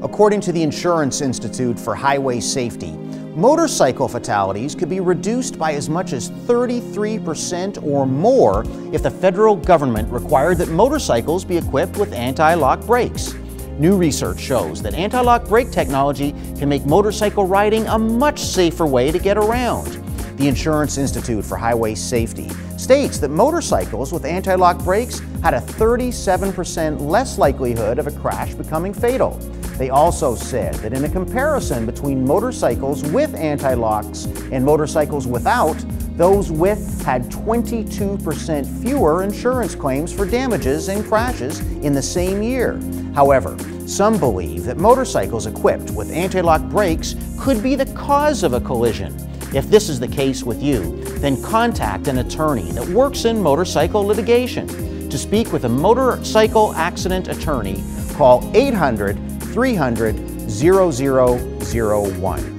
According to the Insurance Institute for Highway Safety, motorcycle fatalities could be reduced by as much as 33% or more if the federal government required that motorcycles be equipped with anti-lock brakes. New research shows that anti-lock brake technology can make motorcycle riding a much safer way to get around. The Insurance Institute for Highway Safety states that motorcycles with anti-lock brakes had a 37% less likelihood of a crash becoming fatal. They also said that in a comparison between motorcycles with anti-locks and motorcycles without, those with had 22% fewer insurance claims for damages and crashes in the same year. However, some believe that motorcycles equipped with anti-lock brakes could be the cause of a collision. If this is the case with you, then contact an attorney that works in motorcycle litigation. To speak with a motorcycle accident attorney, call 800-300-0001.